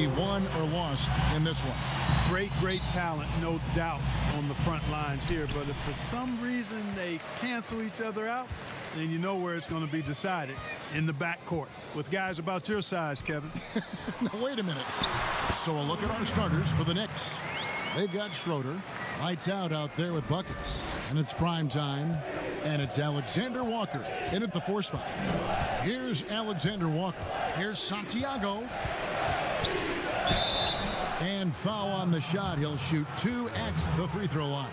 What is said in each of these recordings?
be won or lost in this one. Great talent, no doubt, on the front lines here. But if for some reason they cancel each other out, then you know where it's going to be decided, in the backcourt with guys about your size, Kevin. Now, wait a minute. So a look at our starters for the Knicks. They've got Schroeder, lights out there with buckets. And it's prime time. And it's Alexander Walker in at the 4 spot. Here's Alexander Walker. Here's Santiago. And foul on the shot. He'll shoot 2 at the free throw line.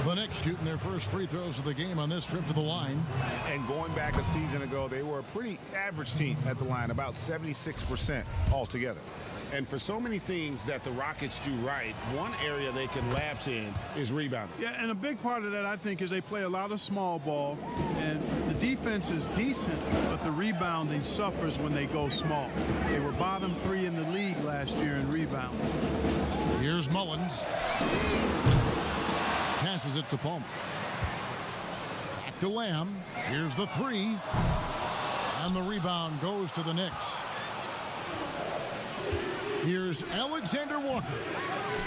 The Knicks shooting their first free throws of the game on this trip to the line. And going back a season ago, they were a pretty average team at the line, about 76% altogether. And for so many things that the Rockets do right, one area they can lapse in is rebounding. Yeah, and a big part of that, I think, is they play a lot of small ball, and the defense is decent, but the rebounding suffers when they go small. They were bottom 3 in the league last year in rebounding. Here's Mullins. Passes it to Palmer. Back to Lamb. Here's the 3. And the rebound goes to the Knicks. Here's Alexander Walker.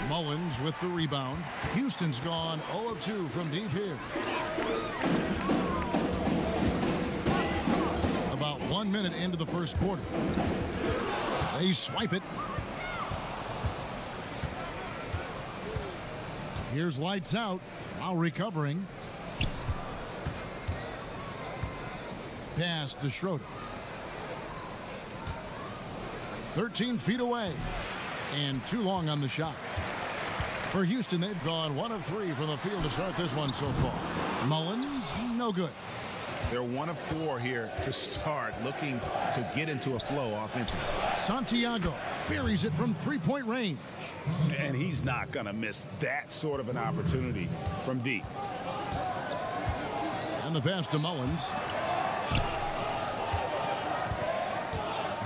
Mullins with the rebound. Houston's gone 0 of 2 from deep here. About 1 minute into the first quarter. They swipe it. Here's lights out. While recovering. Pass to Schroeder. 13 feet away. And too long on the shot. For Houston, they've gone 1 of 3 from the field to start this one so far. Mullins, no good. They're 1 of 4 here to start, looking to get into a flow offensively. Santiago buries it from 3-point range. And he's not going to miss that sort of an opportunity from deep. And the pass to Mullins.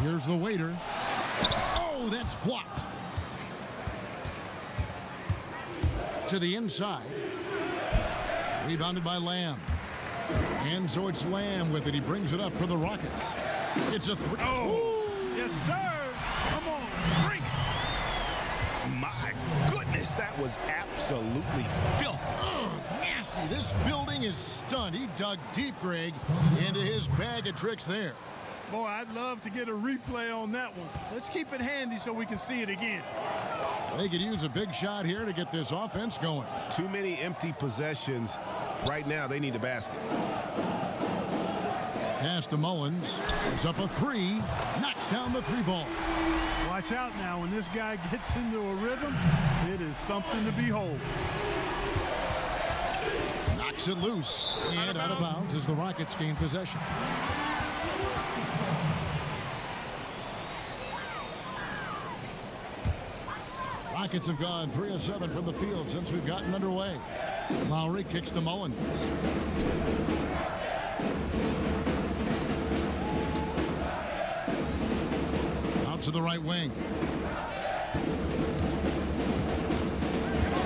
Here's the waiter. Oh, that's blocked. To the inside. Rebounded by Lamb. And so it's Lamb with it. He brings it up for the Rockets. It's a 3. Oh, yes, sir. Come on, bring it. My goodness, that was absolutely filthy. Oh, nasty. This building is stunned. He dug deep, Greg, into his bag of tricks there. Boy, I'd love to get a replay on that one. Let's keep it handy so we can see it again. They could use a big shot here to get this offense going. Too many empty possessions. Right now, they need a basket. Pass to Mullins. It's up a 3. Knocks down the 3 ball. Watch out now. When this guy gets into a rhythm, it is something to behold. Knocks it loose. And out of bounds as the Rockets gain possession. Rockets have gone 3 of 7 from the field since we've gotten underway. Lowry kicks to Mullins. Out to the right wing.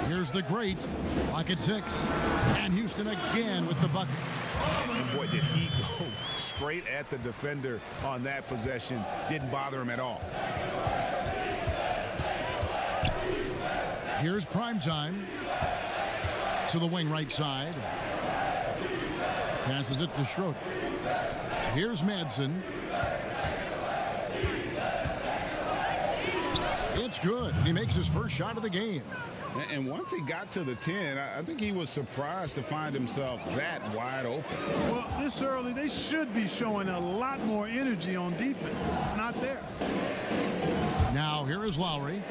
Here's the great. Rocket 6. And Houston again with the bucket. And boy, did he go straight at the defender on that possession. Didn't bother him at all. Here's prime time. To the wing right side. Passes it to Schroeder. Here's Madsen. It's good. And he makes his first shot of the game. And once he got to the 10, I think he was surprised to find himself that wide open. Well, this early, they should be showing a lot more energy on defense. It's not there. Now, here is Lowry.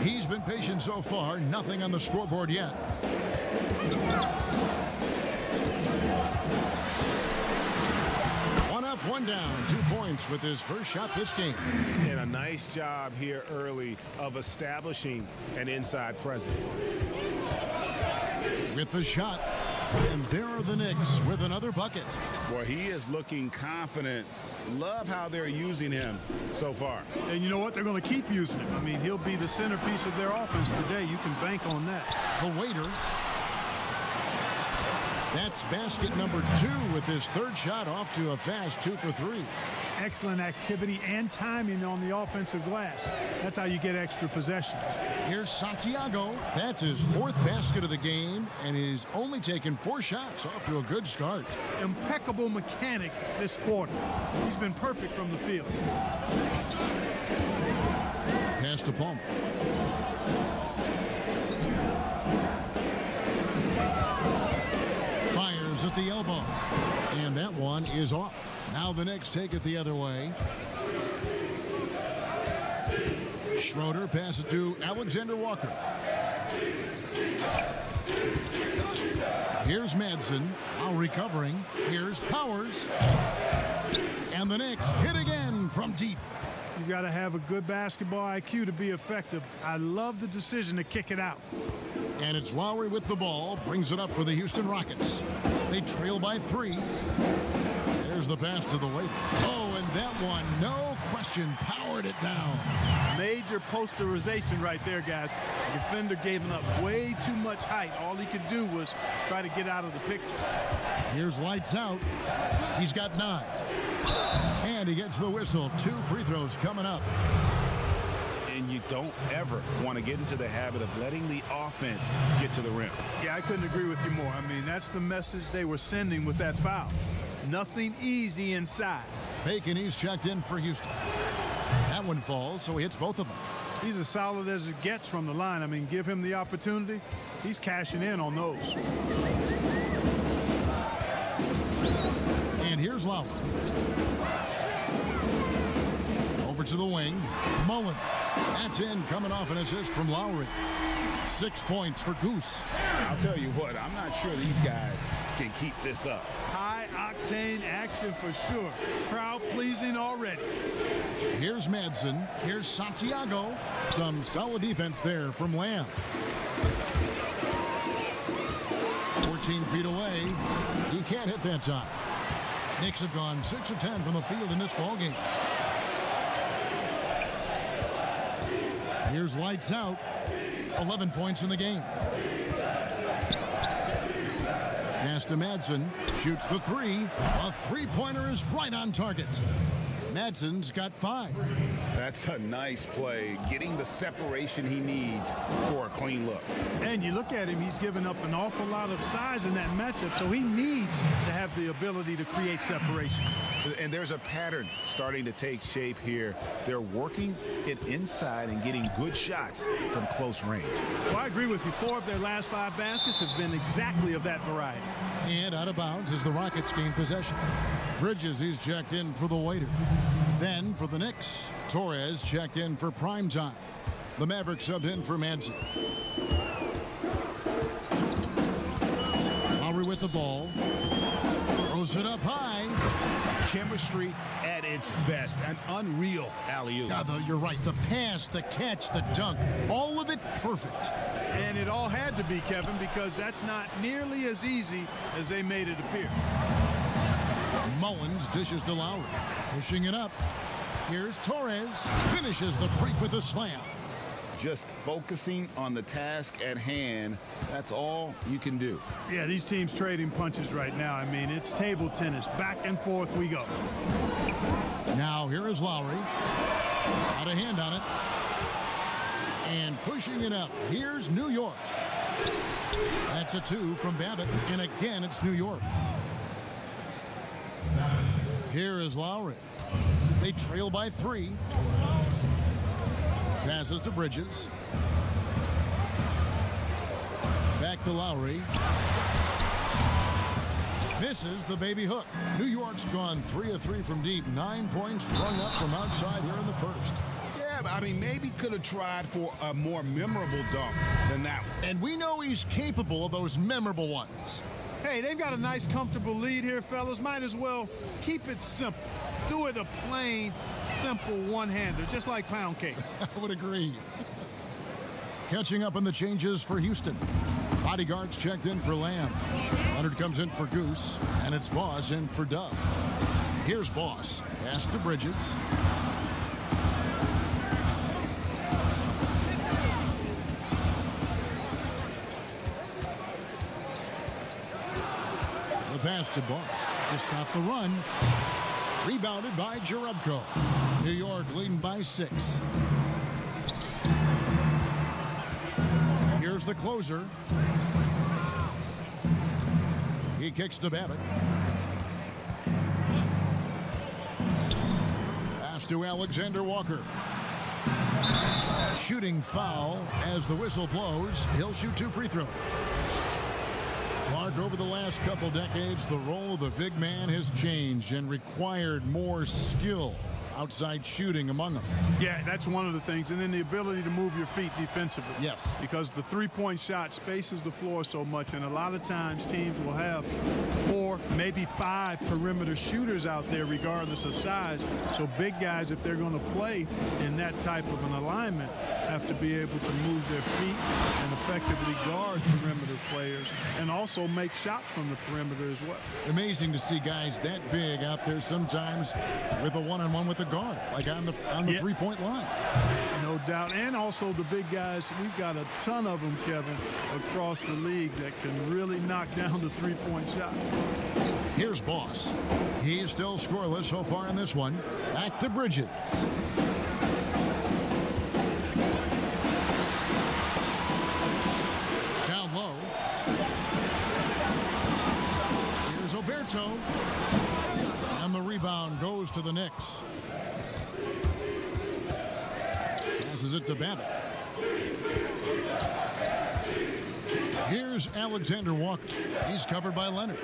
He's been patient so far. Nothing on the scoreboard yet. One up, one down. 2 points with his first shot this game. And a nice job here early of establishing an inside presence. With the shot. And there are the Knicks with another bucket. Boy, he is looking confident. Love how they're using him so far. And you know what? They're going to keep using him. I mean, he'll be the centerpiece of their offense today. You can bank on that. The waiter. That's basket number 2 with his third shot off to a fast 2 for 3. excellent activity and timing on the offensive glass. That's how you get extra possessions. Here's Santiago. That's his 4th basket of the game, and he's only taken 4 shots. Off to a good start. Impeccable mechanics this quarter. He's been perfect from the field. Pass to Palmer. Fires at the elbow. And that one is off. Now the Knicks take it the other way. Schroeder passes to Alexander Walker. Here's Madsen, while recovering. Here's Powers. And the Knicks hit again from deep. You've got to have a good basketball IQ to be effective. I love the decision to kick it out. And it's Lowry with the ball, brings it up for the Houston Rockets. They trail by 3. There's the pass to the waiter. Oh, and that one, no question, powered it down. Major posterization right there, guys. The defender gave him up way too much height. All he could do was try to get out of the picture. Here's lights out. He's got 9. And he gets the whistle. 2 free throws coming up. And you don't ever want to get into the habit of letting the offense get to the rim. Yeah, I couldn't agree with you more. I mean, that's the message they were sending with that foul. Nothing easy inside. Bacon, he's checked in for Houston. That one falls, so he hits both of them. He's as solid as it gets from the line. I mean, give him the opportunity. He's cashing in on those. And here's Lowry. Over to the wing. Mullins. That's in, coming off an assist from Lowry. 6 points for Goose. I'll tell you what, I'm not sure these guys can keep this up. High-octane action for sure. Crowd-pleasing already. Here's Madsen. Here's Santiago. Some solid defense there from Lamb. 14 feet away. He can't hit that time. Knicks have gone 6 of 10 from the field in this ballgame. Here's lights out. 11 points in the game. Pass to Madsen. Shoots the 3. A 3-pointer is right on target. Madsen's got 5. That's a nice play, getting the separation he needs for a clean look. And you look at him, he's given up an awful lot of size in that matchup, so he needs to have the ability to create separation. And there's a pattern starting to take shape here. They're working it inside and getting good shots from close range. Well, I agree with you. 4 of their last 5 baskets have been exactly of that variety. And out of bounds as the Rockets gain possession. Bridges, he's checked in for the waiter. Then for the Knicks, Torres checked in for prime time. The Mavericks subbed in for Madsen. Lowry with the ball. Throws it up high. Chemistry at its best. An unreal alley-oop. God, you're right. The pass, the catch, the dunk, all of it perfect. And it all had to be, Kevin, because that's not nearly as easy as they made it appear. Mullins dishes to Lowry. Pushing it up. Here's Torres. Finishes the break with a slam. Just focusing on the task at hand. That's all you can do. Yeah, these teams trading punches right now. I mean, it's table tennis. Back and forth we go. Now here is Lowry. Got a hand on it. And pushing it up. Here's New York. That's a 2 from Babbitt. And again, it's New York. Here is Lowry. They trail by 3. Passes to Bridges. Back to Lowry. Misses the baby hook. New York's gone 3 of 3 from deep. 9 points rung up from outside here in the first. Yeah, but I mean, maybe could have tried for a more memorable dunk than that one. And we know he's capable of those memorable ones. Hey, they've got a nice, comfortable lead here, fellas. Might as well keep it simple. Do it a plain, simple one-hander, just like pound cake. I would agree. Catching up on the changes for Houston. Bodyguards checked in for Lamb. Leonard comes in for Goose, and it's Boss in for Dub. Here's Boss. Pass to Bridges. The pass to Boss to stop the run. Rebounded by Jerebko. New York leading by 6. Here's the closer. He kicks to Babbitt. Pass to Alexander Walker. Shooting foul as the whistle blows. He'll shoot 2 free throws. Clark, over the last couple decades, the role of the big man has changed and required more skill. Outside shooting among them. Yeah, that's one of the things. And then the ability to move your feet defensively. Yes. Because the three-point shot spaces the floor so much. And a lot of times teams will have 4, maybe 5 perimeter shooters out there regardless of size. So big guys, if they're going to play in that type of an alignment, have to be able to move their feet and effectively guard perimeter players and also make shots from the perimeter as well. Amazing to see guys that big out there sometimes with a one-on-one with a guard, like on the three-point line. No doubt. And also the big guys, we've got a ton of them, Kevin, across the league that can really knock down the three-point shot. Here's Boss. He's still scoreless so far in this one. Back to Bridges. Down low. Here's Oberto. And the rebound goes to the Knicks. Passes it to Babbitt. Here's Alexander Walker. He's covered by Leonard.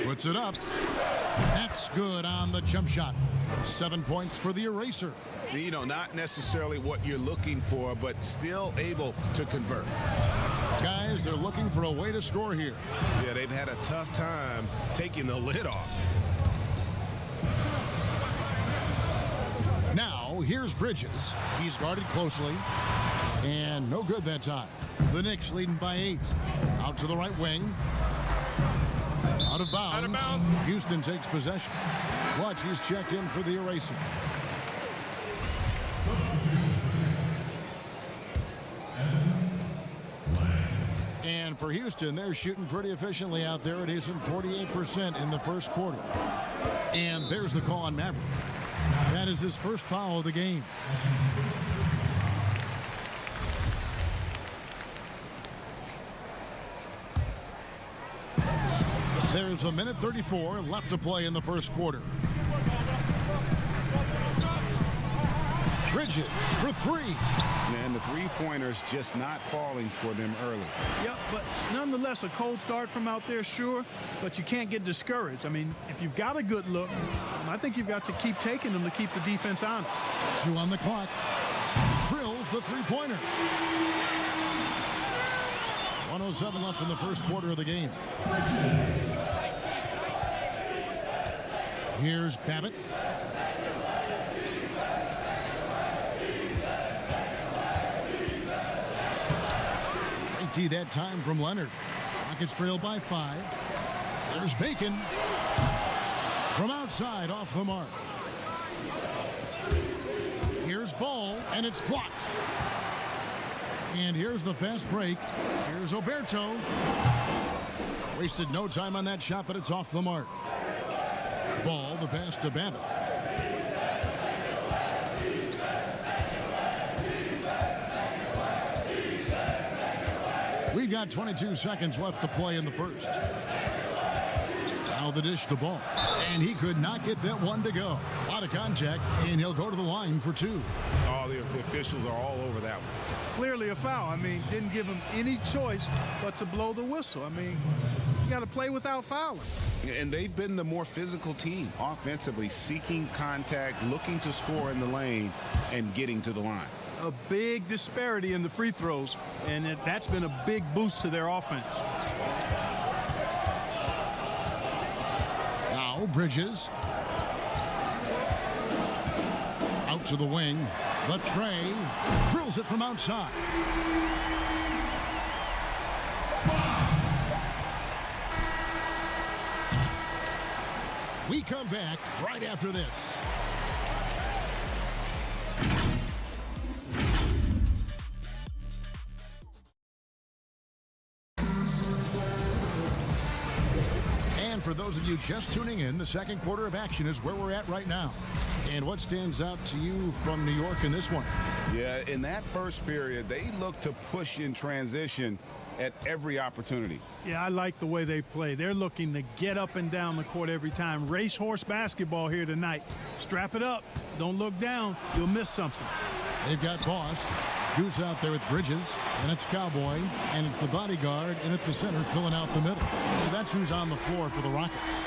Puts it up. That's good on the jump shot. 7 points for the eraser. You know, not necessarily what you're looking for, but still able to convert. Guys, they're looking for a way to score here. Yeah, they've had a tough time taking the lid off. Now, here's Bridges. He's guarded closely. And no good that time. The Knicks leading by 8. Out to the right wing. Out of bounds. Houston takes possession. Clutch is checked in for the eraser. And for Houston, they're shooting pretty efficiently out there. It isn't 48% in the first quarter. And there's the call on Maverick. That is his first foul of the game. There's a minute 34 left to play in the first quarter. Bridges for 3. And the three-pointers just not falling for them early. Yep, but nonetheless, a cold start from out there, sure, but you can't get discouraged. I mean, if you've got a good look, I think you've got to keep taking them to keep the defense honest. 2 on the clock. Drills the three-pointer. 1:07 left in the first quarter of the game. Here's Babbitt. That time from Leonard. Rockets trail by 5. There's Bacon. From outside off the mark. Here's Ball, and it's blocked. And here's the fast break. Here's Oberto. Wasted no time on that shot, but it's off the mark. Ball, the pass to Babbitt. We've got 22 seconds left to play in the first. Now the dish to Ball. And he could not get that one to go. A lot of contact, and he'll go to the line for 2. Oh, the officials are all over that one. Clearly a foul. I mean, didn't give him any choice but to blow the whistle. I mean, you got to play without fouling. And they've been the more physical team offensively, seeking contact, looking to score in the lane, and getting to the line. A big disparity in the free throws, and that's been a big boost to their offense. Now Bridges. Out to the wing. The tray. Drills it from outside. We come back right after this. For for those of you just tuning in, the second quarter of action is where we're at right now. And what stands out to you from New York in this one? Yeah, in that first period, they looked to push in transition at every opportunity. Yeah, I like the way they play. They're looking to get up and down the court every time. Racehorse basketball here tonight. Strap it up. Don't look down. You'll miss something. They've got Boss. Goose out there with Bridges, and it's Cowboy, and it's the bodyguard in at the center filling out the middle. So that's who's on the floor for the Rockets.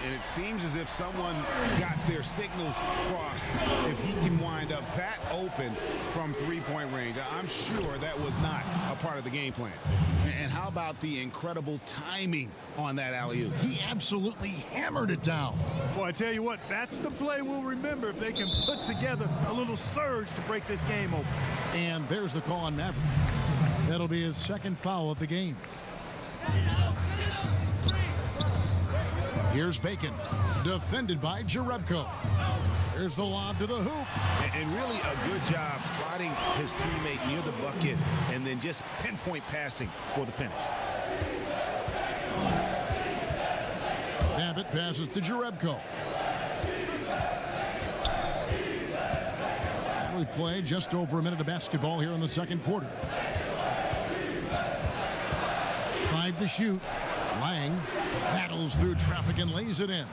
And it seems as if someone got their signals crossed. If he can wind up that open from three-point range, I'm sure that was not a part of the game plan. And how about the incredible timing on that alley-oop? He absolutely hammered it down. Boy, I tell you what, that's the play we'll remember if they can put together a little surge to break this game open. And there's the call on Maverick. That'll be his second foul of the game. Here's Bacon, defended by Jerebko. Here's the lob to the hoop. And really a good job spotting his teammate near the bucket and then just pinpoint passing for the finish. Babbitt passes to Jerebko. And we've played just over a minute of basketball here in the second quarter. 5 to shoot. Lang battles through traffic and lays it in.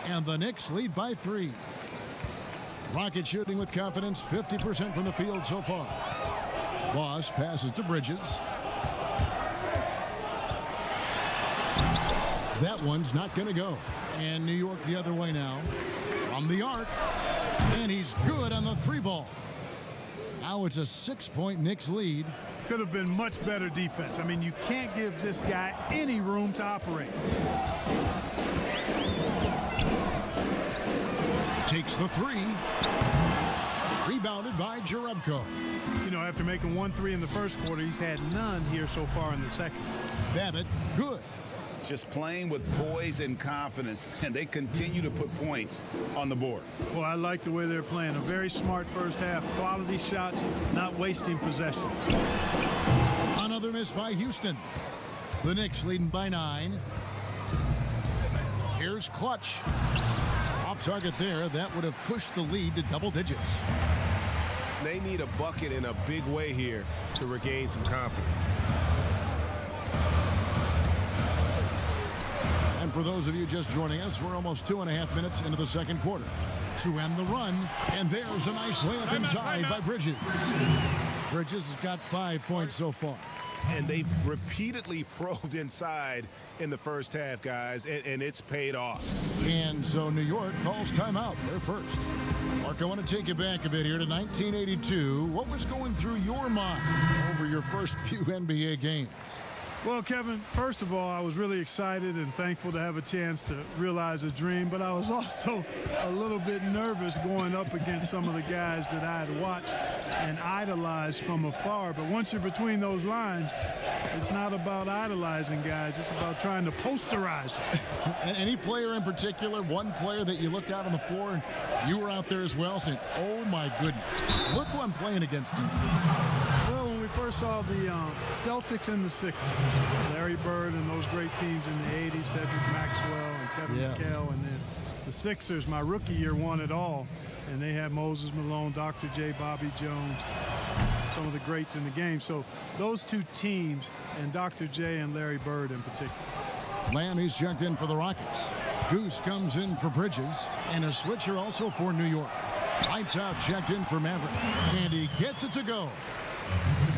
And the Knicks lead by 3. Rocket shooting with confidence, 50% from the field so far. Boss passes to Bridges. That one's not going to go. And New York the other way now. From the arc. And he's good on the 3-ball. Now it's a 6-point Knicks lead. Could have been much better defense. I mean, you can't give this guy any room to operate. Takes the 3. Rebounded by Jerebko. You know, after making 1 3 in the first quarter, he's had none here so far in the second. Babbitt, good. Just playing with poise and confidence, and they continue to put points on the board. Well, I like the way they're playing. A very smart first half. Quality shots, not wasting possessions. Another miss by Houston. The Knicks leading by 9. Here's Clutch. Off target there. That would have pushed the lead to double digits. They need a bucket in a big way here to regain some confidence. And for those of you just joining us, we're almost 2.5 minutes into the second quarter. To end the run, and there's a nice layup inside by Bridges. Bridges has got 5 points so far. And they've repeatedly probed inside in the first half, guys, and it's paid off. And so New York calls timeout. They're first. Mark, I want to take you back a bit here to 1982. What was going through your mind over your first few NBA games? Well, Kevin, first of all, I was really excited and thankful to have a chance to realize a dream, but I was also a little bit nervous going up against some of the guys that I had watched and idolized from afar. But once you're between those lines, it's not about idolizing guys. It's about trying to posterize them. And any player in particular, one player that you looked out on the floor and you were out there as well saying, oh, my goodness, look who I'm playing against him. Well, when we first saw the Celtics and the Sixers, Larry Bird and those great teams in the 80s, Cedric Maxwell and Kevin McHale, and then the Sixers, my rookie year, won it all. And they had Moses Malone, Dr. J, Bobby Jones, some of the greats in the game. So those two teams, and Dr. J and Larry Bird in particular. Lamb, he's checked in for the Rockets. Goose comes in for Bridges, and a switcher also for New York. Lights out, checked in for Maverick, and he gets it to go.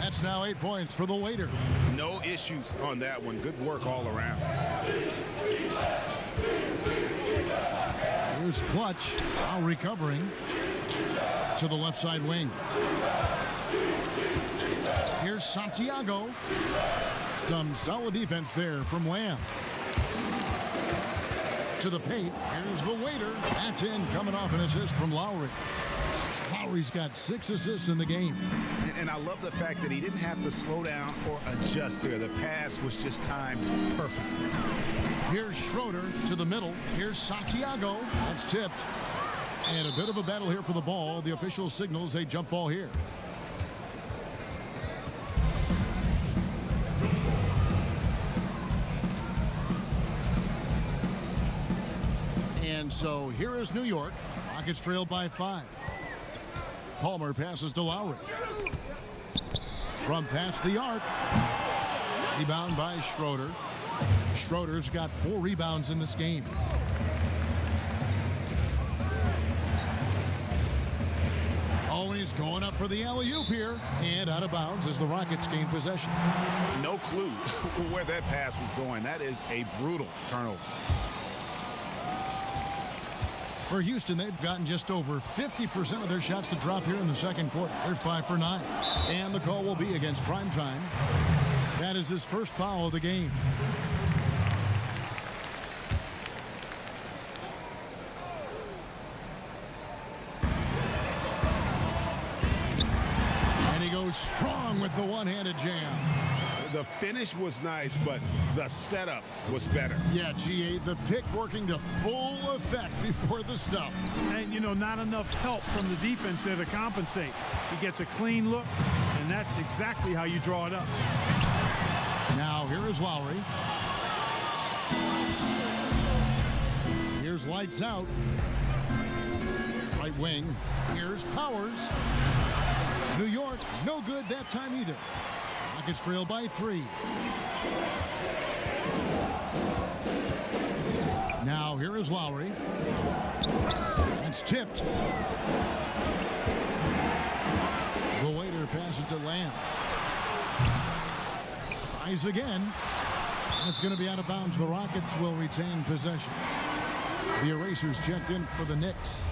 That's now 8 points for the waiter. No issues on that one. Good work all around. Here's Clutch, while recovering to the left side wing. Here's Santiago. Some solid defense there from Lamb. To the paint. Here's the waiter. That's in, coming off an assist from Lowry. Lowry's got 6 assists in the game. And I love the fact that he didn't have to slow down or adjust there. The pass was just timed perfectly. Here's Schroeder to the middle. Here's Santiago. That's tipped. And a bit of a battle here for the ball. The official signals a jump ball here. so here is New York. Rockets trail by 5. Palmer passes to Lowry. From past the arc. Rebound by Schroeder. Schroeder's got 4 rebounds in this game. Always going up for the alley-oop here. And out of bounds as the Rockets gain possession. No clue where that pass was going. That is a brutal turnover. For Houston, they've gotten just over 50% of their shots to drop here in the second quarter. They're 5 for 9. And the call will be against Primetime. That is his first foul of the game. And he goes strong with the one-handed jam. The finish was nice, but the setup was better. Yeah, GA, the pick working to full effect before the stuff. And, you know, not enough help from the defense there to compensate. He gets a clean look, and that's exactly how you draw it up. Now, here is Lowry. Here's lights out. Right wing. Here's Powers. New York, no good that time either. Rockets trail by 3. Now here is Lowry. It's tipped. The waiter passes to Lamb. Tries again. It's going to be out of bounds. The Rockets will retain possession. The erasers checked in for the Knicks.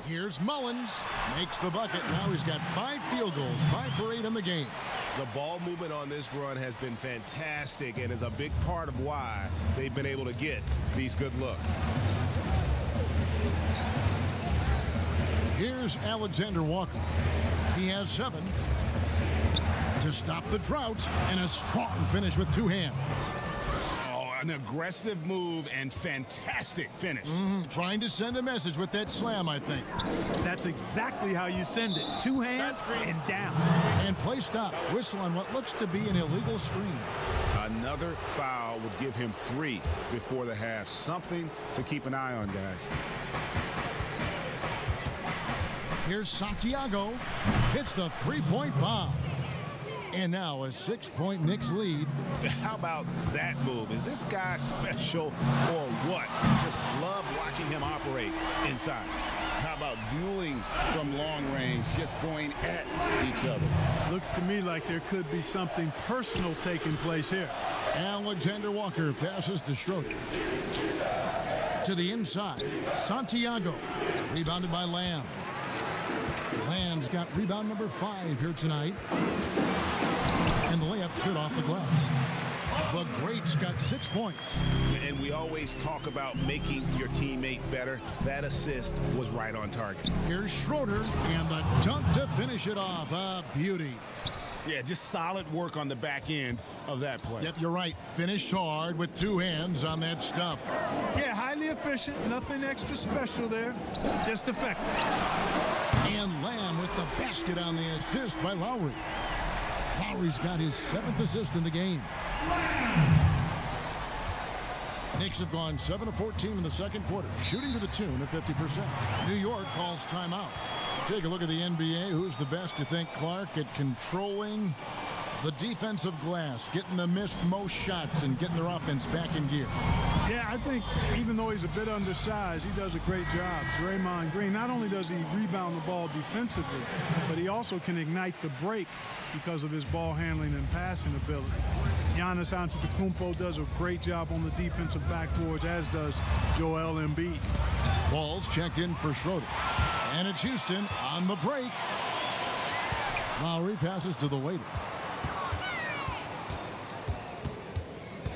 Here's Mullins. Makes the bucket. Now he's got 5 field goals. 5 for 8 in the game. The ball movement on this run has been fantastic and is a big part of why they've been able to get these good looks. Here's Alexander Walker. He has 7. To stop the drought, and a strong finish with 2 hands. An aggressive move and fantastic finish. Trying to send a message with that slam, I think. That's exactly how you send it. 2 hands and down. And play stops. Whistle on what looks to be an illegal screen. Another foul would give him 3 before the half. Something to keep an eye on, guys. Here's Santiago. Hits the 3-point bomb. And now a 6-point Knicks lead. How about that move? Is this guy special or what? Just love watching him operate inside. How about dueling from long range, just going at each other? Looks to me like there could be something personal taking place here. Alexander Walker passes to Schroeder. To the inside. Santiago. Rebounded by Lamb. Lamb's got rebound number 5 here tonight. And the layup's good off the glass. The Greats got 6 points. And we always talk about making your teammate better. That assist was right on target. Here's Schroeder and the dunk to finish it off. A beauty. Yeah, just solid work on the back end of that play. Yep, you're right. Finished hard with 2 hands on that stuff. Yeah, highly efficient. Nothing extra special there. Just effective. And Lamb with the basket on the assist by Lowry. Lowry's got his 7th assist in the game. Knicks have gone 7 of 14 in the second quarter, shooting to the tune of 50%. New York calls timeout. Take a look at the NBA. Who's the best, you think, Clark, at controlling the defensive glass, getting the missed most shots, and getting their offense back in gear? Yeah, I think even though he's a bit undersized, he does a great job. Draymond Green, not only does he rebound the ball defensively, but he also can ignite the break because of his ball handling and passing ability. Giannis Antetokounmpo does a great job on the defensive backboards, as does Joel Embiid. Ball's checked in for Schroeder. And it's Houston on the break. Lowry passes to the waiter.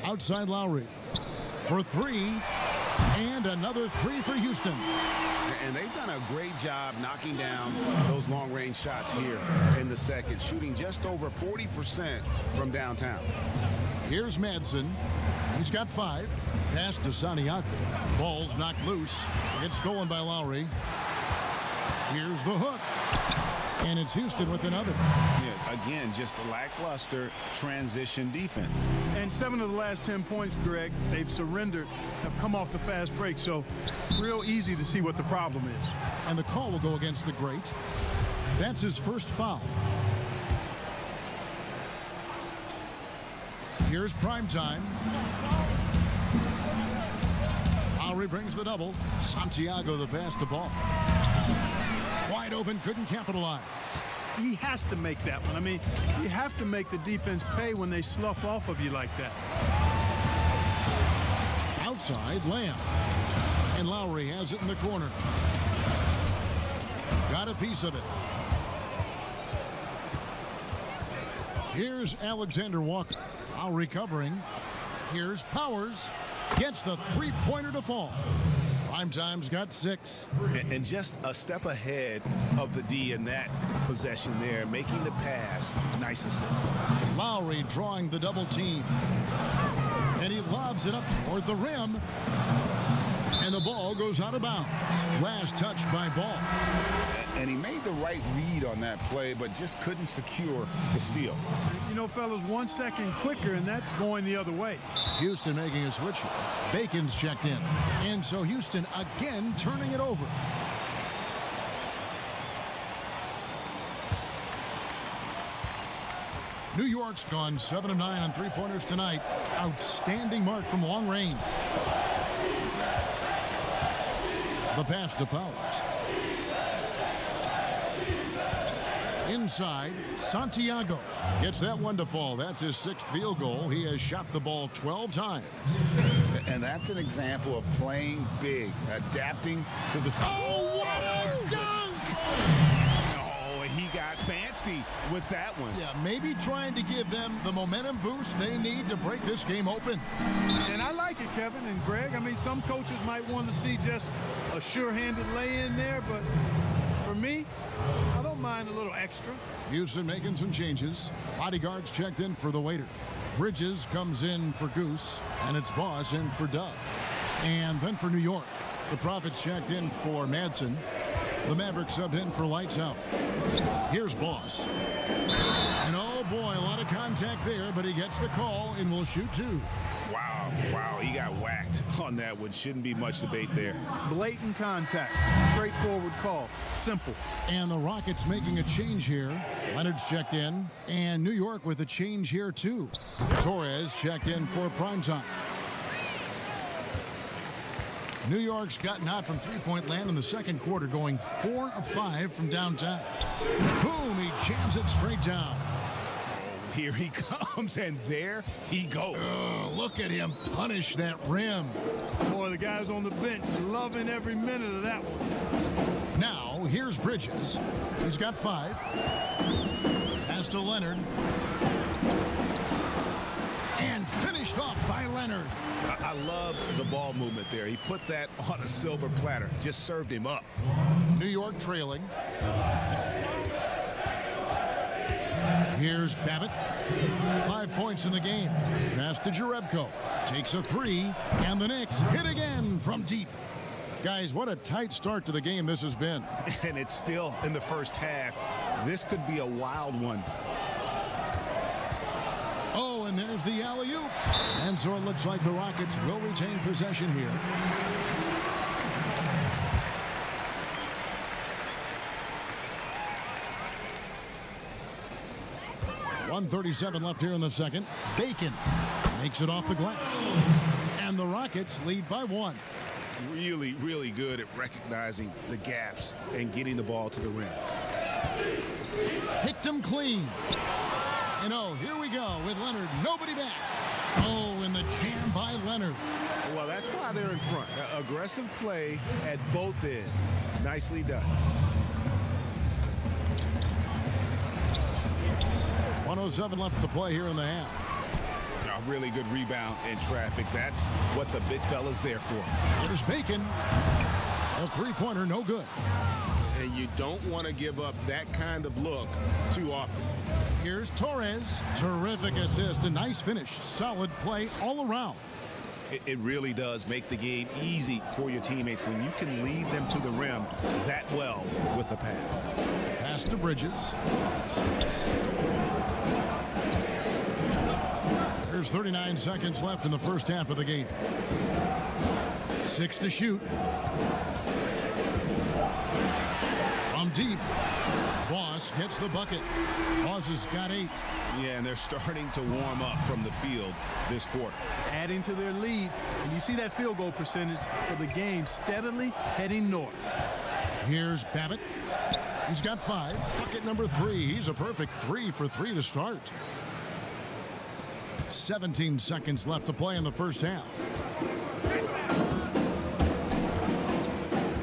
Outside Lowry for 3. And another 3 for Houston. And they've done a great job knocking down those long-range shots here in the second, shooting just over 40% from downtown. Here's Madsen. He's got 5. Pass to Santiago. Ball's knocked loose. It's stolen by Lowry. Here's the hook. And it's Houston with another. Yeah, again, just a lackluster transition defense. And 7 of the last 10 points, Greg, they've surrendered, have come off the fast break. So real easy to see what the problem is. And the call will go against the great. That's his first foul. Here's prime time. Lowry brings the double. Santiago the pass the ball. Wide open, couldn't capitalize. He has to make that one. I mean, you have to make the defense pay when they slough off of you like that. Outside, Lamb. And Lowry has it in the corner. Got a piece of it. Here's Alexander Walker. Lowry covering. Here's Powers. Gets the three-pointer to fall. Primetime's got 6. And just a step ahead of the D in that possession there, making the pass. Nice assist. Lowry drawing the double team. And he lobs it up toward the rim. And the ball goes out of bounds. Last touch by Ball. And he made the right read on that play, but just couldn't secure the steal. You know, fellas, 1 second quicker, and that's going the other way. Houston making a switch here. Bacon's checked in. And so Houston again turning it over. New York's gone 7 of 9 on three-pointers tonight. Outstanding mark from long range. The pass to Powers. Inside, Santiago gets that one to fall. That's his 6th field goal. He has shot the ball 12 times. And that's an example of playing big, adapting to the... Oh, what a dunk! Oh, he got fancy with that one. Yeah, maybe trying to give them the momentum boost they need to break this game open. And I like it, Kevin and Greg. I mean, some coaches might want to see just a sure-handed lay-in there, but for me, I don't mind a little extra. Houston making some changes. Bodyguards checked in for the waiter. Bridges comes in for Goose, and it's Boss in for Doug. And then for New York, the Profits checked in for Madsen. The Mavericks subbed in for Lights Out. Here's Boss. And oh boy, a lot of contact there, but he gets the call and will shoot 2. Wow, he got whacked on that one. Shouldn't be much debate there. Blatant contact. Straightforward call. Simple. And the Rockets making a change here. Leonard's checked in, and New York with a change here too. Torres checked in for primetime. New York's gotten hot from three-point land in the second quarter, going 4 of 5 from downtown. Boom, he jams it straight down. Here he comes, and there he goes. Look at him punish that rim. Boy, the guys on the bench loving every minute of that one. Now, here's Bridges. He's got 5. Pass to Leonard. And finished off by Leonard. I love the ball movement there. He put that on a silver platter. Just served him up. New York trailing. Here's Babbitt. 5 points in the game. Pass to Jerebko. Takes a 3. And the Knicks hit again from deep. Guys, what a tight start to the game this has been. And it's still in the first half. This could be a wild one. Oh, and there's the alley-oop. And so it looks like the Rockets will retain possession here. .137 left here in the second. Bacon makes it off the glass. And the Rockets lead by 1. Really, really good at recognizing the gaps and getting the ball to the rim. Picked him clean. And oh, here we go with Leonard. Nobody back. Oh, and the jam by Leonard. Well, that's why they're in front. Aggressive play at both ends. Nicely done. 107 left to play here in the half. A really good rebound in traffic. That's what the big fella's there for. There's Bacon. A three-pointer, no good. And you don't want to give up that kind of look too often. Here's Torres. Terrific assist. A nice finish. Solid play all around. It really does make the game easy for your teammates when you can lead them to the rim that well with a pass. Pass to Bridges. There's 39 seconds left in the first half of the game. 6 to shoot. From deep. Boss gets the bucket. Boss has got 8. Yeah, and they're starting to warm up from the field this quarter. Adding to their lead, and you see that field goal percentage for the game steadily heading north. Here's Babbitt. He's got 5. Bucket number 3. He's a perfect 3 for 3 to start. 17 seconds left to play in the first half.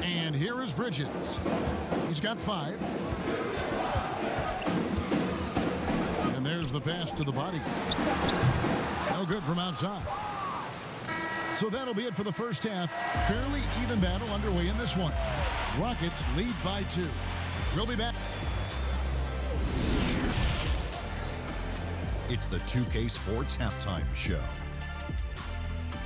And here is Bridges. He's got 5. And there's the pass to the body. No good from outside. So that'll be it for the first half. Fairly even battle underway in this one. Rockets lead by 2. We'll be back. It's the 2K Sports Halftime Show.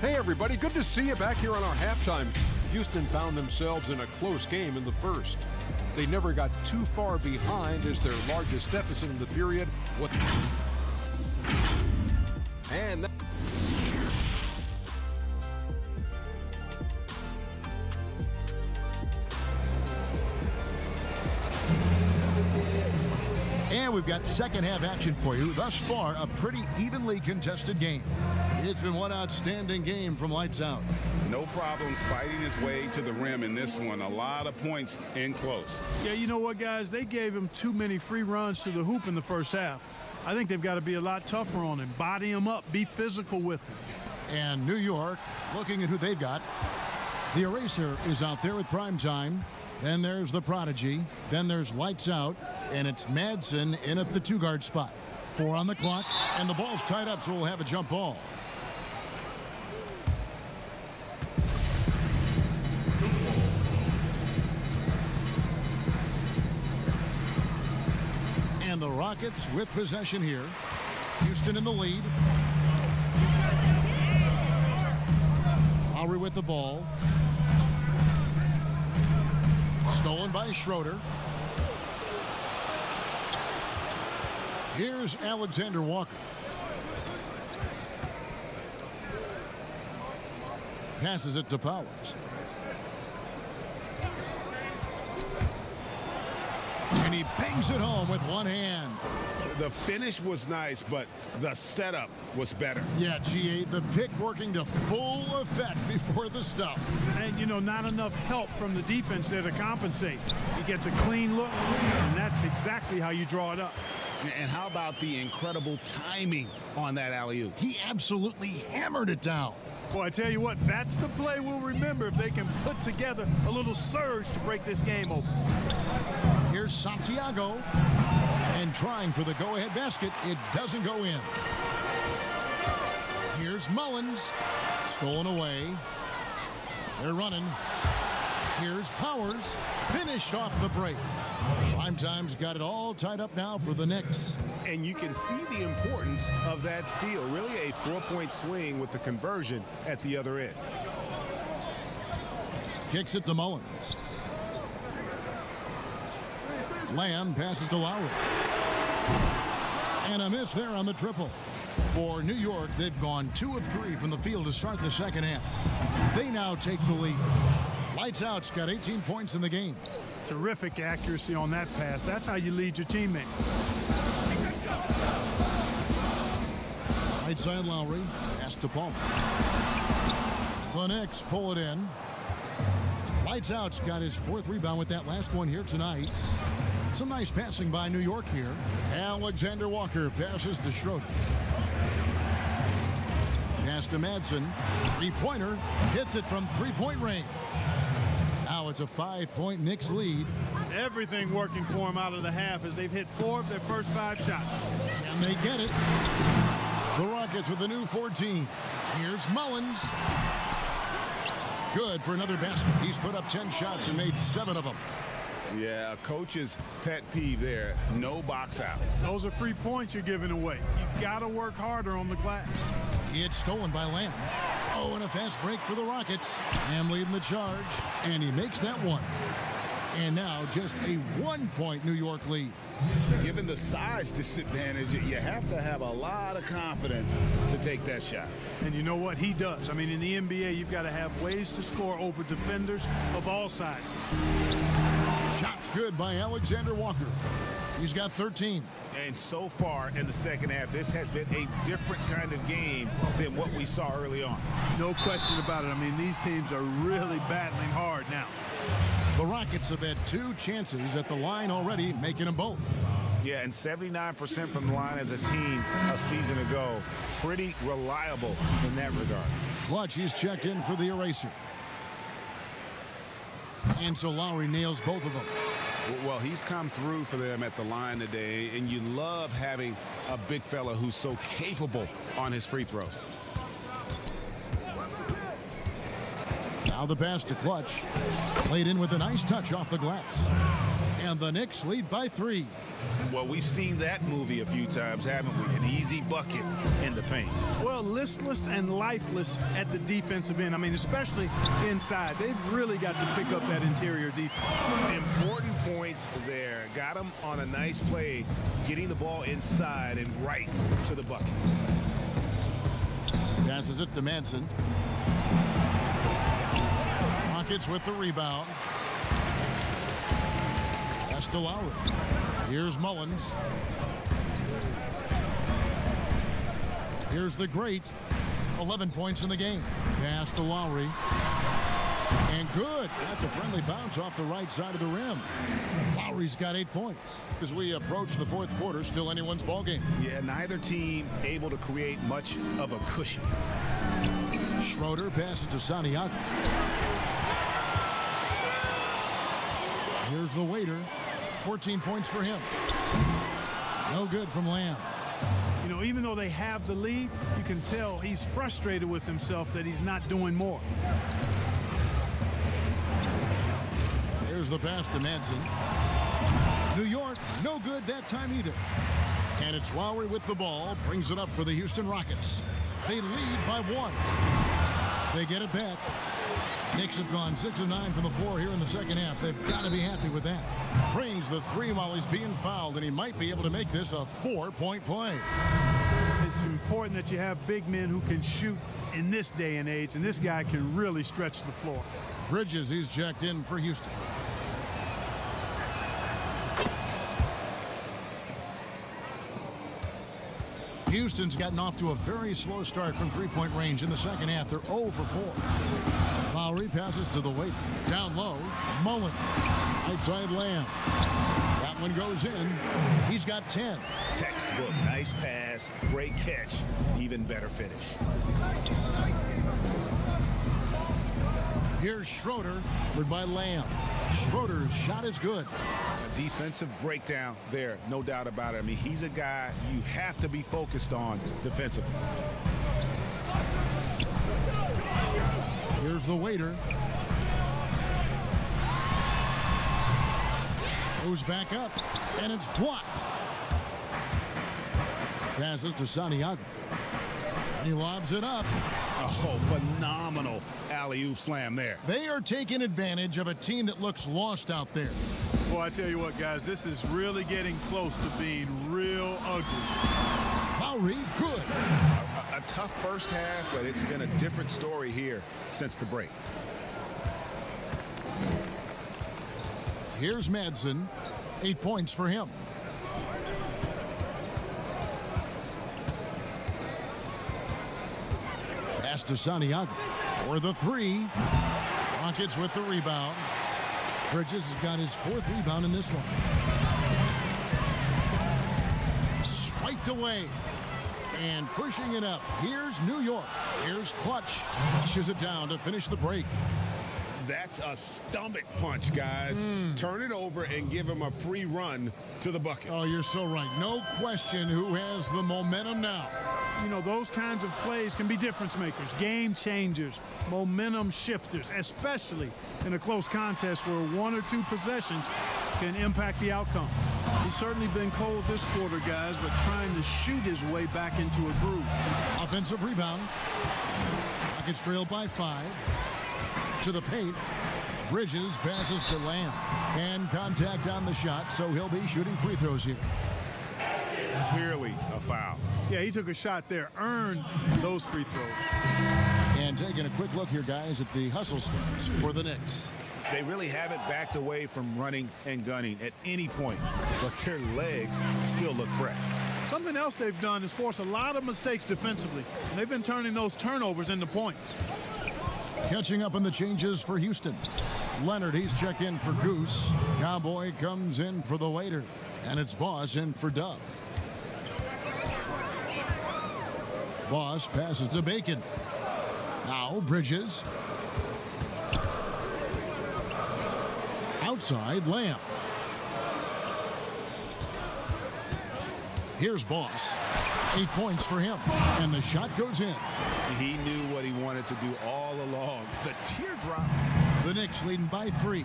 Hey everybody, good to see you back here on our halftime. Houston found themselves in a close game in the first. They never got too far behind as their largest deficit in the period. And we've got second half action for you. Thus far, a pretty evenly contested game. It's been one outstanding game from lights out. No problems fighting his way to the rim in this one. A lot of points in close. Yeah, you know what, guys? They gave him too many free runs to the hoop in the first half. I think they've got to be a lot tougher on him. Body him up. Be physical with him. And New York, looking at who they've got. The Eraser is out there with prime time. Then there's the Prodigy. Then there's Lights Out. And it's Madsen in at the 2-guard spot. 4 on the clock. And the ball's tied up, so we'll have a jump ball. And the Rockets with possession here. Houston in the lead. Lowry with the ball. Stolen by Schroeder. Here's Alexander Walker. Passes it to Powers. And he bangs it home with one hand. The finish was nice, but the setup was better. Yeah, G8, the pick working to full effect before the stuff. And, you know, not enough help from the defense there to compensate. He gets a clean look, and that's exactly how you draw it up. And how about the incredible timing on that alley-oop? He absolutely hammered it down. Boy, I tell you what, that's the play we'll remember if they can put together a little surge to break this game open. Here's Santiago. And trying for the go-ahead basket. It doesn't go in. Here's Mullins. Stolen away. They're running. Here's Powers. Finished off the break. Primetime's got it all tied up now for the Knicks. And you can see the importance of that steal. Really a 4-point swing with the conversion at the other end. Kicks it to Mullins. Lamb passes to Lowry. And a miss there on the triple. For New York, they've gone 2 of 3 from the field to start the second half. They now take the lead. Lights Out's got 18 points in the game. Terrific accuracy on that pass. That's how you lead your teammate. Right side Lowry. Pass to Palmer. The Knicks pull it in. Lights Out's got his 4th rebound with that last one here tonight. Some nice passing by New York here. Alexander Walker passes to Schroeder. Pass to Madsen. 3-pointer. Hits it from 3-point range. Now it's a 5-point Knicks lead. Everything working for them out of the half as they've hit 4 of their first 5 shots. And they get it. The Rockets with a new 14. Here's Mullins. Good for another basket. He's put up 10 shots and made 7 of them. Yeah, coach's pet peeve there. No box out. Those are free points you're giving away. You got to work harder on the glass. It's stolen by Lamb. Oh, and a fast break for the Rockets. Lamb leading the charge, and he makes that one. And now just a 1-point New York lead. Given the size disadvantage, you have to have a lot of confidence to take that shot. And you know what? He does. I mean, in the NBA, you've got to have ways to score over defenders of all sizes. Shots good by Alexander Walker. He's got 13. And so far in the second half, this has been a different kind of game than what we saw early on. No question about it. I mean, these teams are really battling hard now. The Rockets have had 2 chances at the line already, making them both. Yeah, and 79% from the line as a team a season ago. Pretty reliable in that regard. Clutch, he's checked in for the eraser. And so Lowry nails both of them. Well, he's come through for them at the line today, and you love having a big fella who's so capable on his free throws. Now the pass to Clutch. Played in with a nice touch off the glass. And the Knicks lead by 3. Well, we've seen that movie a few times, haven't we? An easy bucket in the paint. Well, listless and lifeless at the defensive end. I mean, especially inside. They've really got to pick up that interior defense. Important points there. Got him on a nice play, getting the ball inside and right to the bucket. Passes it to Manson. Rockets with the rebound. Pass to Lowry. Here's Mullins. Here's the great. 11 points in the game. Pass to Lowry. And good. That's a friendly bounce off the right side of the rim. Lowry's got 8 points. As we approach the 4th quarter, still anyone's ballgame. Yeah, neither team able to create much of a cushion. Schroeder passes to Santiago. Here's the waiter. 14 points for him. No good from Lamb. You know, even though they have the lead, you can tell he's frustrated with himself that he's not doing more. Here's the pass to Manson. New York, no good that time either. And it's Lowry with the ball, brings it up for the Houston Rockets. They lead by 1. They get it back. Knicks have gone 6 of 9 from the floor here in the second half. They've got to be happy with that. Brings the 3 while he's being fouled, and he might be able to make this a 4-point play. It's important that you have big men who can shoot in this day and age, and this guy can really stretch the floor. Bridges, he's checked in for Houston. Houston's gotten off to a very slow start from 3-point range in the second half. They're 0 for 4. Lowry passes to the waiter. Down low, Mullen. Outside Lamb. That one goes in. He's got 10. Textbook, nice pass, great catch, even better finish. Here's Schroeder, covered by Lamb. Schroeder's shot is good. A defensive breakdown there, no doubt about it. I mean, he's a guy you have to be focused on defensively. Here's the waiter. Goes back up, and it's blocked. Passes to Santiago. He lobs it up. Oh, phenomenal alley-oop slam there. They are taking advantage of a team that looks lost out there. Boy, I tell you what, guys, this is really getting close to being real ugly. Lowry, good. A tough first half, but it's been a different story here since the break. Here's Madsen. 8 points for him. Pass to Santiago for the 3. Rockets with the rebound. Bridges has got his 4th rebound in this one. Swiped away. And pushing it up. Here's New York. Here's Clutch. Flushes it down to finish the break. That's a stomach punch, guys. Turn it over and give him a free run to the bucket. Oh, you're so right. No question who has the momentum now. You know, those kinds of plays can be difference makers, game changers, momentum shifters, especially in a close contest where 1 or 2 possessions can impact the outcome. He's certainly been cold this quarter, guys, but trying to shoot his way back into a groove. Offensive rebound. Rockets trail by 5. To the paint. Bridges passes to Lamb. And contact on the shot, so he'll be shooting free throws here. Clearly a foul. Yeah, he took a shot there, earned those free throws. And taking a quick look here, guys, at the hustle stats for the Knicks. They really haven't backed away from running and gunning at any point, but their legs still look fresh. Something else they've done is force a lot of mistakes defensively, and they've been turning those turnovers into points. Catching up on the changes for Houston. Leonard, he's checked in for Goose. Cowboy comes in for the waiter, and it's Boss in for Dub. Boss passes to Bacon. Now Bridges. Outside, Lamb. Here's Boss. 8 points for him, and the shot goes in. He knew what he wanted to do all along. The teardrop. The Knicks leading by 3.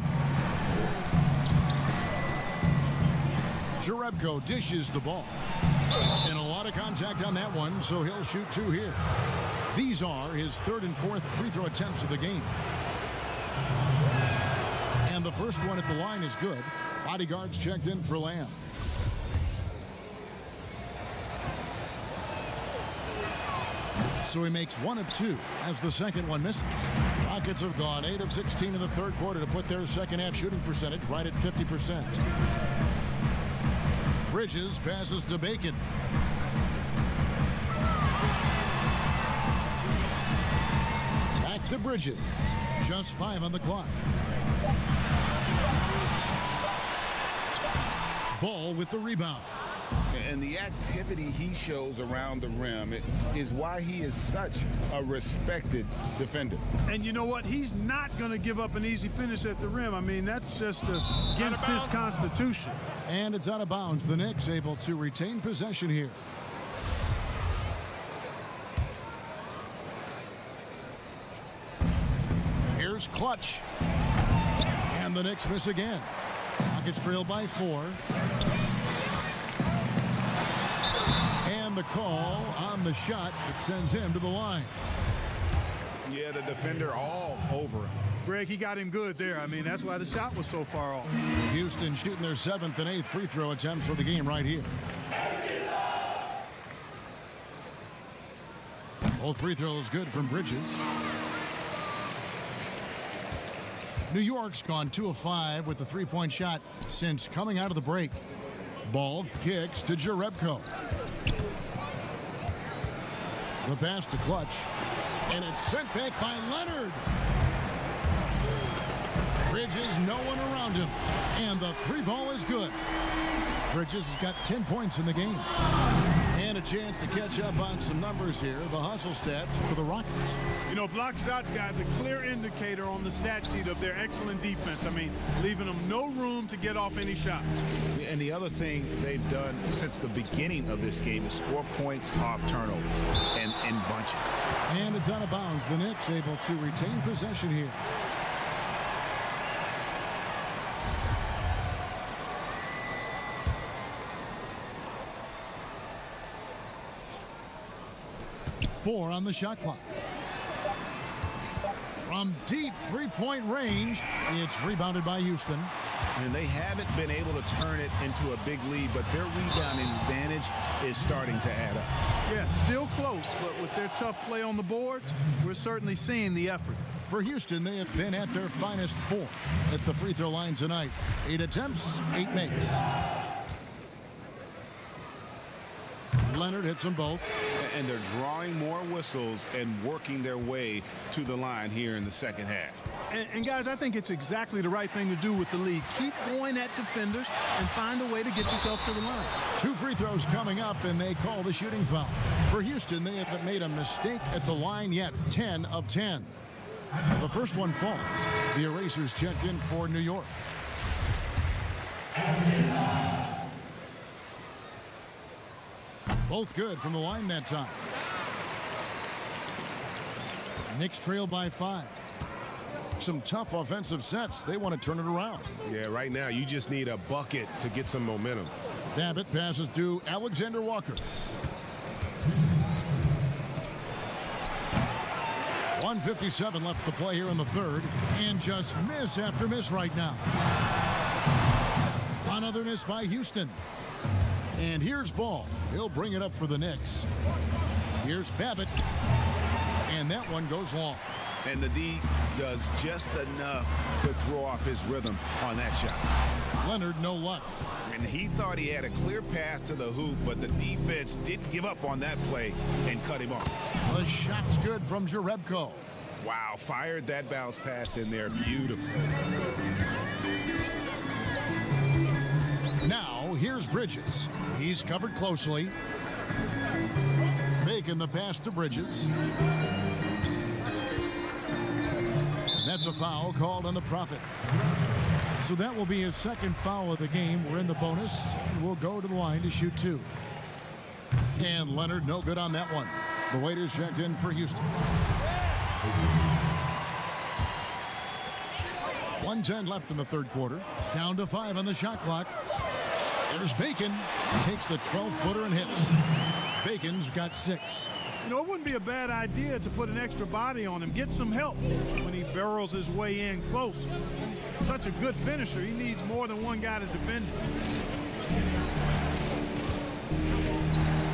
Jerebko dishes the ball. And a lot of contact on that one, so he'll shoot 2 here. These are his 3rd and 4th free throw attempts of the game. And the first one at the line is good. Bodyguards checked in for Lamb. So he makes 1 of 2 as the second one misses. Rockets have gone 8 of 16 in the third quarter to put their second half shooting percentage right at 50%. Bridges passes to Bacon. Back to Bridges. Just 5 on the clock. Ball with the rebound. And the activity he shows around the rim is why he is such a respected defender. And you know what? He's not going to give up an easy finish at the rim. I mean, that's just against his constitution. And it's out of bounds. The Knicks able to retain possession here. Here's Clutch. And the Knicks miss again. Rockets trail by 4. And the call on the shot that sends him to the line. Yeah, the defender all over him. Greg, he got him good there. I mean, that's why the shot was so far off. Houston shooting their 7th and 8th free throw attempts for the game right here. Both free throws good from Bridges. New York's gone 2 of 5 with the 3-point shot since coming out of the break. Ball kicks to Jerebko. The pass to Clutch. And it's sent back by Leonard. Bridges, no one around him. And the 3-ball is good. Bridges has got 10 points in the game. And a chance to catch up on some numbers here. The hustle stats for the Rockets. You know, block shots, guys, a clear indicator on the stat sheet of their excellent defense. I mean, leaving them no room to get off any shots. And the other thing they've done since the beginning of this game is score points off turnovers and in bunches. And it's out of bounds. The Knicks able to retain possession here. Four on the shot clock. From deep 3-point range, it's rebounded by Houston. And they haven't been able to turn it into a big lead, but their rebounding advantage is starting to add up. Yeah, still close, but with their tough play on the boards, we're certainly seeing the effort. For Houston, they have been at their finest 4 at the free throw line tonight. 8 attempts, 8 makes. Leonard hits them both. And they're drawing more whistles and working their way to the line here in the second half. And guys, I think it's exactly the right thing to do with the league. Keep going at defenders and find a way to get yourself to the line. 2 free throws coming up, and they call the shooting foul. For Houston, they haven't made a mistake at the line yet. 10 of 10. The first one falls. The erasers checked in for New York. Both good from the line that time. Knicks trail by 5. Some tough offensive sets. They want to turn it around. Yeah, right now you just need a bucket to get some momentum. Babbitt passes to Alexander Walker. 1:57 left to play here in the third, and just miss after miss right now. Another miss by Houston. And here's Ball. He'll bring it up for the Knicks. Here's Babbitt. And that one goes long. And the D does just enough to throw off his rhythm on that shot. Leonard, no luck. And he thought he had a clear path to the hoop, but the defense didn't give up on that play and cut him off. The shot's good from Jerebko. Wow, fired that bounce pass in there. Beautiful. Now, here's Bridges. He's covered closely. Making the pass to Bridges. That's a foul called on the Prophet. So that will be his second foul of the game. We're in the bonus, and we'll go to the line to shoot two. And Leonard, no good on that one. The waiters checked in for Houston. 1:10 left in the third quarter. Down to 5 on the shot clock. There's Bacon. Takes the 12-footer and hits. Bacon's got 6. You know, it wouldn't be a bad idea to put an extra body on him, get some help when he barrels his way in close. He's such a good finisher. He needs more than one guy to defend him.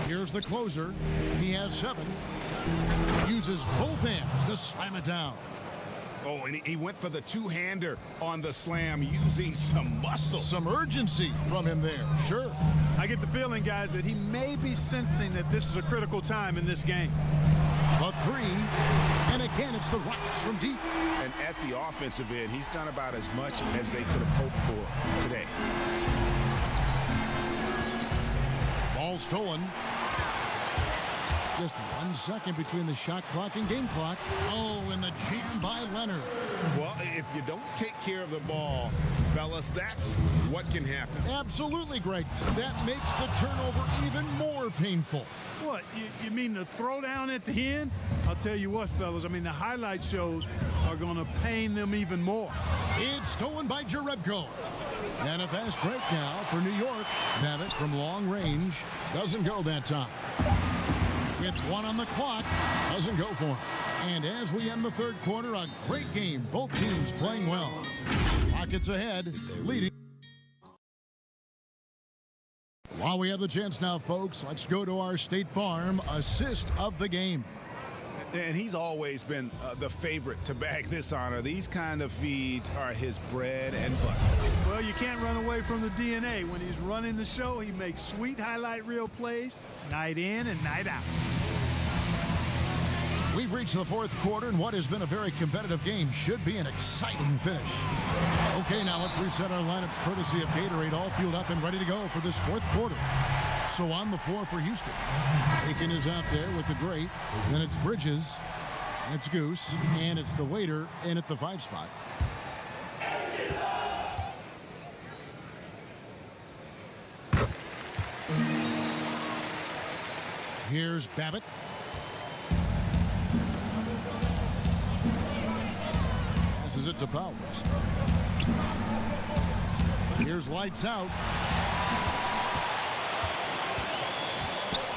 Here's the closer. He has 7. Uses both hands to slam it down. Oh, and he went for the two-hander on the slam using some muscle. Some urgency from him there, sure. I get the feeling, guys, that he may be sensing that this is a critical time in this game. A 3, and again it's the Rockets from deep. And at the offensive end, he's done about as much as they could have hoped for today. Ball stolen. Just 1 second between the shot clock and game clock. Oh, and the jam by Leonard. Well, if you don't take care of the ball, fellas, that's what can happen. Absolutely, Greg. That makes the turnover even more painful. What, you mean the throwdown at the end? I'll tell you what, fellas, I mean, the highlight shows are going to pain them even more. It's stolen by Jerebko. And a fast break now for New York. Babbitt from long range doesn't go that time. With 1 on the clock, doesn't go for him. And as we end the third quarter, a great game. Both teams playing well. Rockets ahead, leading. While we have the chance now, folks, let's go to our State Farm assist of the game. And he's always been the favorite to bag this honor. These kind of feeds are his bread and butter. Well, you can't run away from the DNA. When he's running the show, he makes sweet highlight reel plays night in and night out. We've reached the fourth quarter, and what has been a very competitive game should be an exciting finish. Okay, now let's reset our lineups courtesy of Gatorade, all fueled up and ready to go for this fourth quarter. So on the floor for Houston. Bacon is out there with the great. Then it's Bridges. It's Goose. And it's the waiter in at the 5 spot. Here's Babbitt. Passes it to Powers. Here's Lights Out.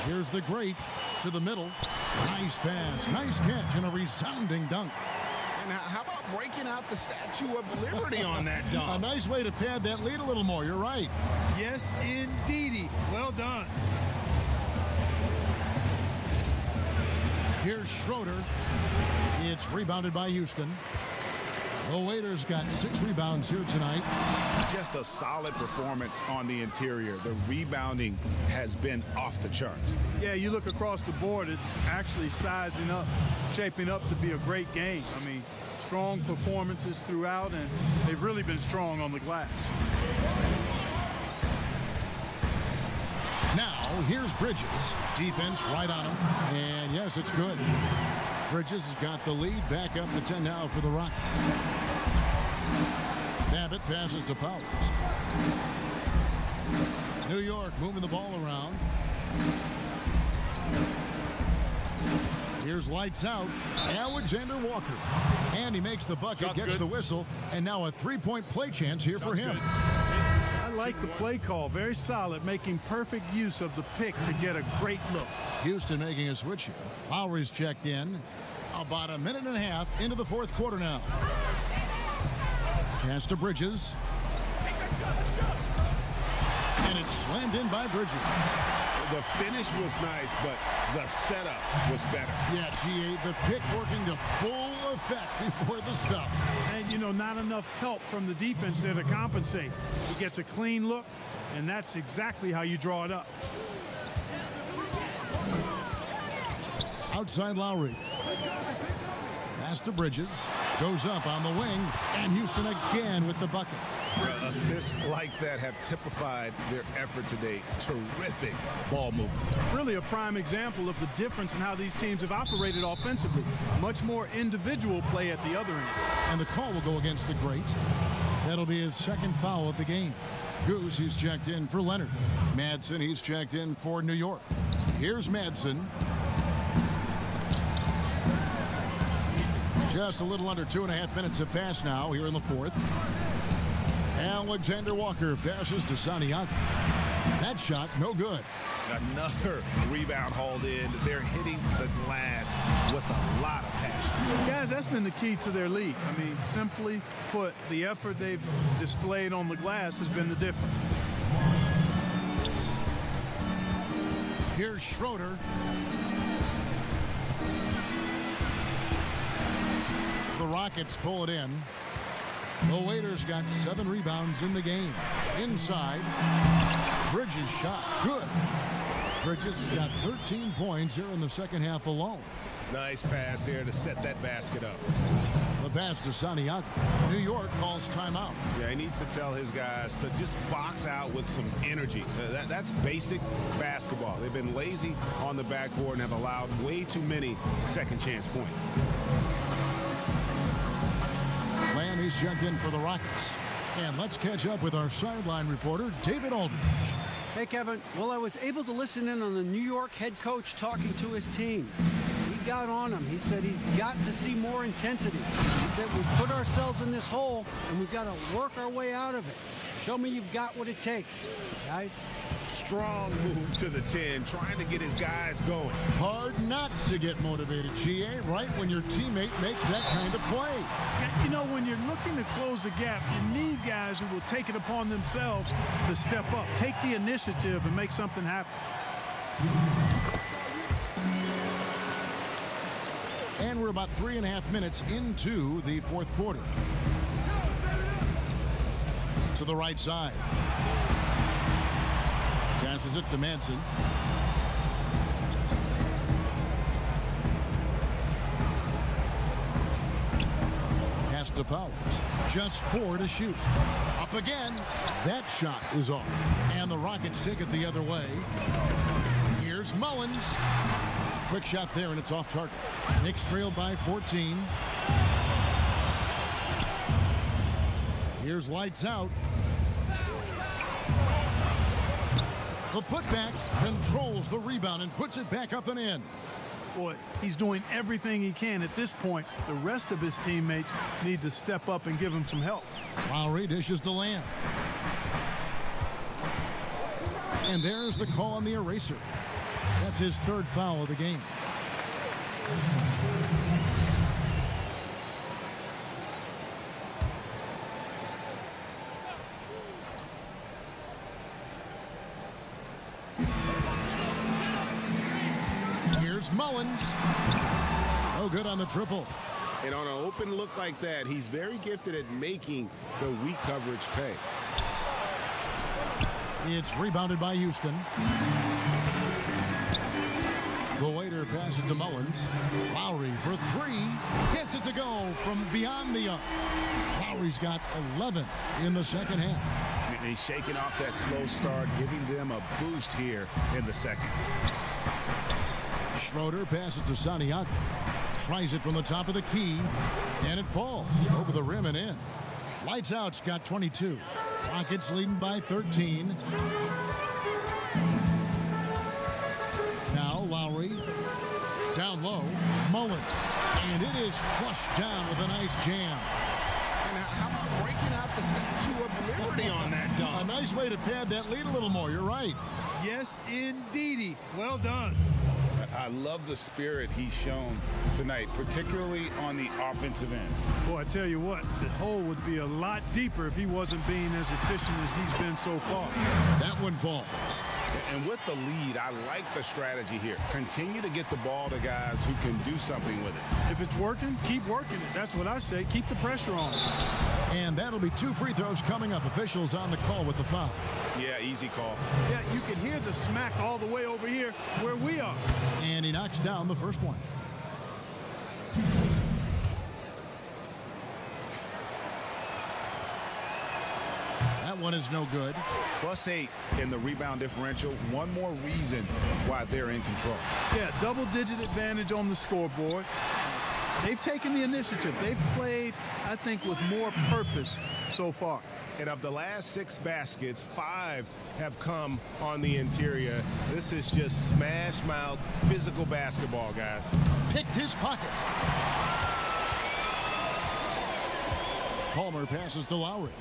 Here's the great to the middle. Nice pass, nice catch, and a resounding dunk. And how about breaking out the Statue of Liberty on that dunk? A nice way to pad that lead a little more. You're right. Yes, indeedy. Well done. Here's Schroeder. It's rebounded by Houston. The Waiters got 6 rebounds here tonight. Just a solid performance on the interior. The rebounding has been off the charts. Yeah, you look across the board, it's actually sizing up, shaping up to be a great game. I mean, strong performances throughout, and they've really been strong on the glass. Now, here's Bridges. Defense right on him. And yes, it's good. Bridges has got the lead back up to 10 now for the Rockets. Babbitt passes to Powers. New York moving the ball around. Here's Lights Out. Alexander Walker. And he makes the bucket, gets the whistle, and now a 3-point play chance here for him. I like the play call. Very solid, making perfect use of the pick to get a great look. Houston making a switch here. Lowry's checked in. About a minute and a half into the fourth quarter now. Pass to Bridges. And it's slammed in by Bridges. The finish was nice, but the setup was better. Yeah, GA, the pick working to full effect before the stuff. And, you know, not enough help from the defense there to compensate. He gets a clean look, and that's exactly how you draw it up. Outside Lowry. Pass to Bridges. Goes up on the wing. And Houston again with the bucket. Assists like that have typified their effort today. Terrific ball movement. Really a prime example of the difference in how these teams have operated offensively. Much more individual play at the other end. And the call will go against the great. That'll be his second foul of the game. Goose, he's checked in for Leonard. Madsen, he's checked in for New York. Here's Madsen. Just a little under 2.5 minutes have passed now here in the fourth. Alexander Walker passes to Santiago. That shot, no good. Another rebound hauled in. They're hitting the glass with a lot of passion. Guys, that's been the key to their lead. I mean, simply put, the effort they've displayed on the glass has been the difference. Here's Schroeder. The Rockets pull it in. The Waiters got 7 rebounds in the game. Inside, Bridges shot. Good. Bridges got 13 points here in the second half alone. Nice pass here to set that basket up. The pass to Santiago. New York calls timeout. Yeah, he needs to tell his guys to just box out with some energy. That's basic basketball. They've been lazy on the backboard and have allowed way too many second chance points. Lamb, he's checked in for the Rockets. And let's catch up with our sideline reporter, David Aldridge. Hey, Kevin. Well, I was able to listen in on the New York head coach talking to his team. He got on him. He said he's got to see more intensity. He said we've put ourselves in this hole, and we've got to work our way out of it. Show me you've got what it takes, guys. Strong move to the 10, trying to get his guys going. Hard not to get motivated, GA, right when your teammate makes that kind of play. You know, when you're looking to close the gap, you need guys who will take it upon themselves to step up, take the initiative, and make something happen. And we're about 3.5 minutes into the fourth quarter. To the right side. Passes it to Madsen. Pass to Powers. Just 4 to shoot. Up again. That shot is off. And the Rockets take it the other way. Here's Mullins. Quick shot there, and it's off target. Knicks trailed by 14. Here's lights out. The putback controls the rebound and puts it back up and in. Boy, he's doing everything he can at this point. The rest of his teammates need to step up and give him some help. Lowry dishes to Lamb. And there's the call on the eraser. That's his 3rd foul of the game. Here's Mullins. Oh, good on the triple. And on an open look like that, he's very gifted at making the weak coverage pay. It's rebounded by Houston. The Waiter passes to Mullins. Lowry for 3. Gets it to go from beyond the arc. Lowry's got 11 in the second half. And he's shaking off that slow start, giving them a boost here in the second. Schroeder passes to Santiago. Tries it from the top of the key. And it falls over the rim and in. Lights out's got 22. Rockets leading by 13. Now Lowry. Down low. Mullins. And it is flushed down with a nice jam. And how about breaking out the Statue of Liberty on that dunk? A nice way to pad that lead a little more. You're right. Yes, indeedy. Well done. I love the spirit he's shown tonight, particularly on the offensive end. Boy, I tell you what, the hole would be a lot deeper if he wasn't being as efficient as he's been so far. That one falls. And with the lead, I like the strategy here. Continue to get the ball to guys who can do something with it. If it's working, keep working it. That's what I say. Keep the pressure on it. And that'll be 2 free throws coming up. Officials on the call with the foul. Yeah, easy call. Yeah, you can hear the smack all the way over here where we are. And he knocks down the first one. That one is no good. +8 in the rebound differential. One more reason why they're in control. Yeah, double-digit advantage on the scoreboard. They've taken the initiative. They've played, I think, with more purpose so far. And of the last 6 baskets, 5 have come on the interior. This is just smash-mouth physical basketball, guys. Picked his pocket. Palmer passes to Lowry.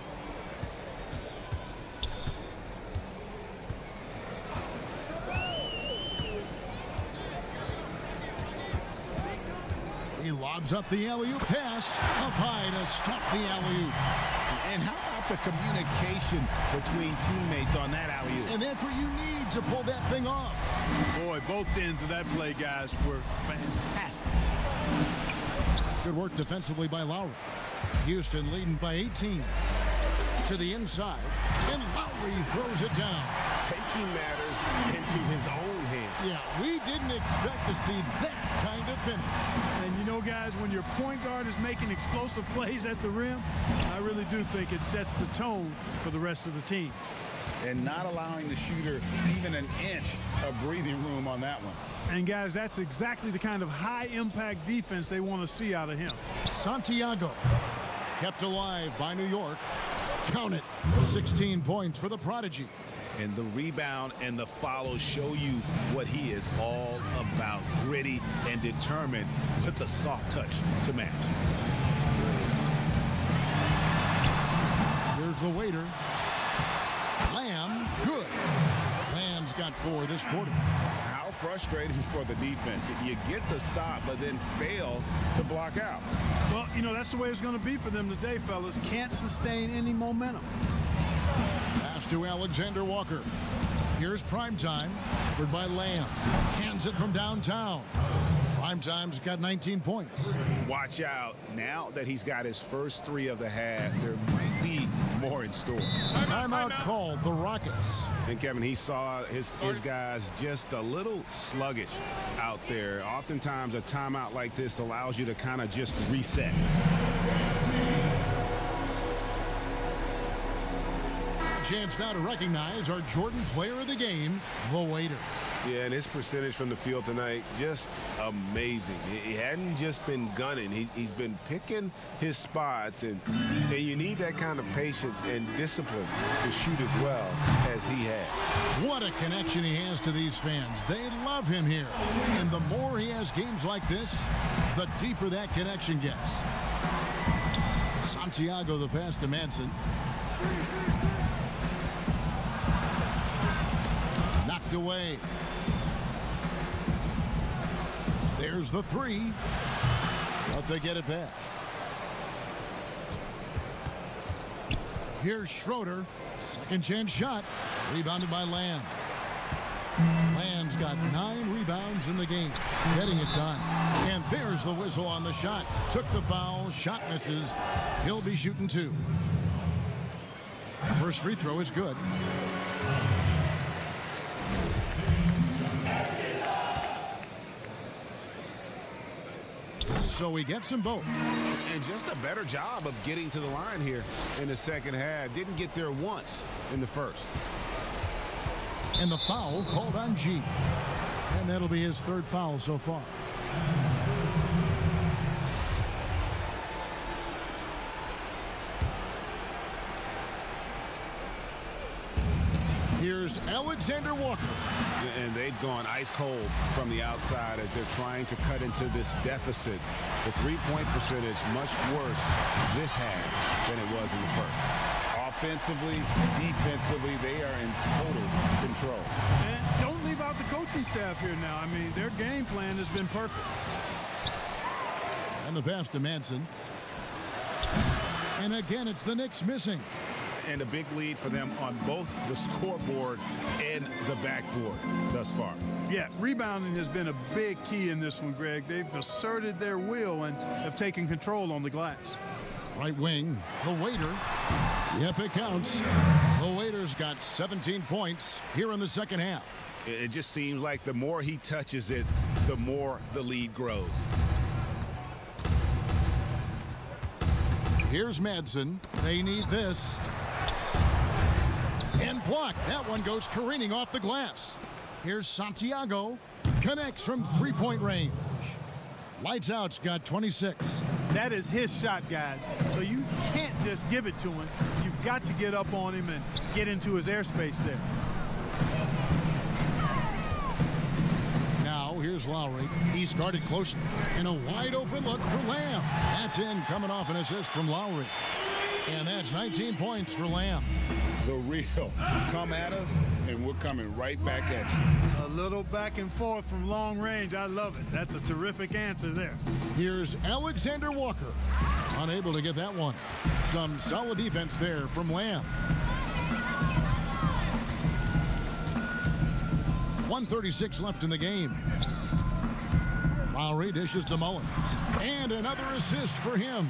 He lobs up the alley-oop pass. Up high to stop the alley-oop. And how about the communication between teammates on that alley-oop? And that's what you need to pull that thing off. Boy, both ends of that play, guys, were fantastic. Good work defensively by Lowry. Houston leading by 18. To the inside, and Lowry throws it down. Taking matters into his own hands. Yeah, we didn't expect to see that kind of finish. And you know, guys, when your point guard is making explosive plays at the rim, I really do think it sets the tone for the rest of the team. And not allowing the shooter even an inch of breathing room on that one. And, guys, that's exactly the kind of high-impact defense they want to see out of him. Santiago kept alive by New York. Count it, 16 points for the prodigy. And the rebound and the follow show you what he is all about. Gritty and determined with a soft touch to match. Here's the waiter. Lamb, good. Lamb's got 4 this quarter. How frustrating for the defense. You get the stop, but then fail to block out. Well, you know, that's the way it's going to be for them today, fellas. Can't sustain any momentum. Pass to Alexander Walker. Here's Primetime, covered by Lamb. Cans it from downtown. Primetime's got 19 points. Watch out. Now that he's got his first 3 of the half, there might be more in store. Timeout called the Rockets. And Kevin, he saw his guys just a little sluggish out there. Oftentimes a timeout like this allows you to kind of just reset. Chance now to recognize our Jordan Player of the Game, the waiter. Yeah, and his percentage from the field tonight, just amazing. He hadn't just been gunning. He's been picking his spots, and you need that kind of patience and discipline to shoot as well as he had. What a connection he has to these fans. They love him here. And the more he has games like this, the deeper that connection gets. Santiago the pass to Manson. Knocked away. There's the 3. But they get it back. Here's Schroeder. Second chance shot. Rebounded by Lamb. Lamb's got 9 rebounds in the game. Getting it done. And there's the whistle on the shot. Took the foul. Shot misses. He'll be shooting 2. First free throw is good. So he gets them both. And just a better job of getting to the line here in the second half. Didn't get there once in the first. And the foul called on G. And that'll be his 3rd foul so far. Here's Alexander Walker. And they've gone ice cold from the outside as they're trying to cut into this deficit. The 3-point percentage much worse this half than it was in the first. offensively, defensively, they are in total control. And don't leave out the coaching staff here now. I mean, their game plan has been perfect. And the pass to Manson. And again, it's the Knicks missing. And a big lead for them on both the scoreboard and the backboard thus far. Yeah, rebounding has been a big key in this one, Greg. They've asserted their will and have taken control on the glass. Right wing, the Waiter. Yep, it counts. The Waiter's got 17 points here in the second half. It just seems like the more he touches it, the more the lead grows. Here's Madsen. They need this. And blocked. That one goes careening off the glass. Here's Santiago. Connects from three-point range. Lights out's got 26. That is his shot, guys. So you can't just give it to him. You've got to get up on him and get into his airspace there. Now here's Lowry. He's guarded closely. And a wide open look for Lamb. That's in, coming off an assist from Lowry. And that's 19 points for Lamb. The real. Come at us, and we're coming right back at you. A little back and forth from long range. I love it. That's a terrific answer there. Here's Alexander Walker. Unable to get that one. Some solid defense there from Lamb. 1:36 left in the game. Lowry dishes to Mullins. And another assist for him.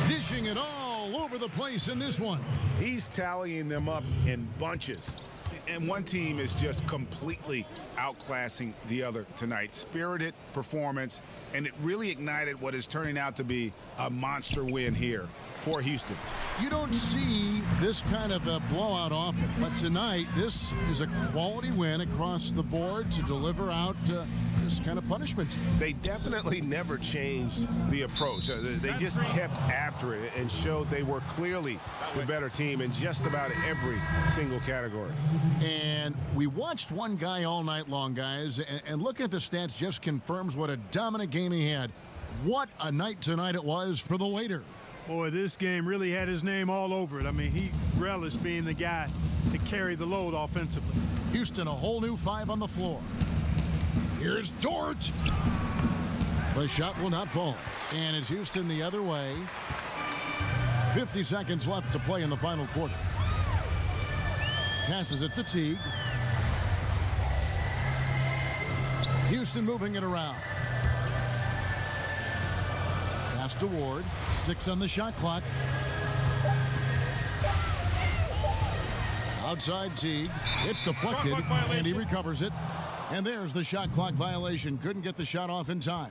Dishing it all over the place in this one. He's tallying them up in bunches. And one team is just completely outclassing the other tonight. Spirited performance, and it really ignited what is turning out to be a monster win here for Houston. You don't see this kind of a blowout often, but tonight this is a quality win across the board to deliver out this kind of punishment. They definitely never changed the approach. They just kept after it and showed they were clearly the better team in just about every single category. And we watched one guy all night long, guys, and looking at the stats just confirms what a dominant game he had. What a night tonight it was for the Waiter. Boy, this game really had his name all over it. I mean, he relished being the guy to carry the load offensively. Houston, a whole new 5 on the floor. Here's Dort. The shot will not fall. And it's Houston the other way. 50 seconds left to play in the final quarter. Passes it to Teague. Houston moving it around. Pass to Ward. 6 on the shot clock. Outside Teague. It's deflected, and he recovers it. And there's the shot clock violation. Couldn't get the shot off in time.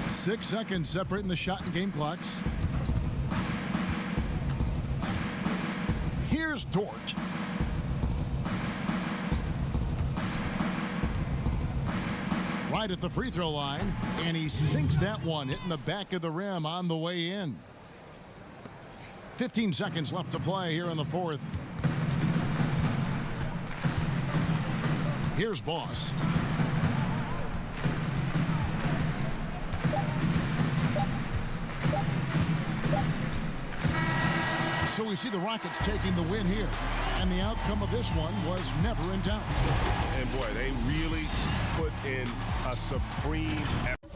Six seconds separating the shot and game clocks. Here's Dort. Right at the free throw line, and he sinks that one, hitting the back of the rim on the way in. 15 seconds left to play here in the fourth. Here's Boss. So we see the Rockets taking the win here. And the outcome of this one was never in doubt. And boy, they really put in a supreme effort.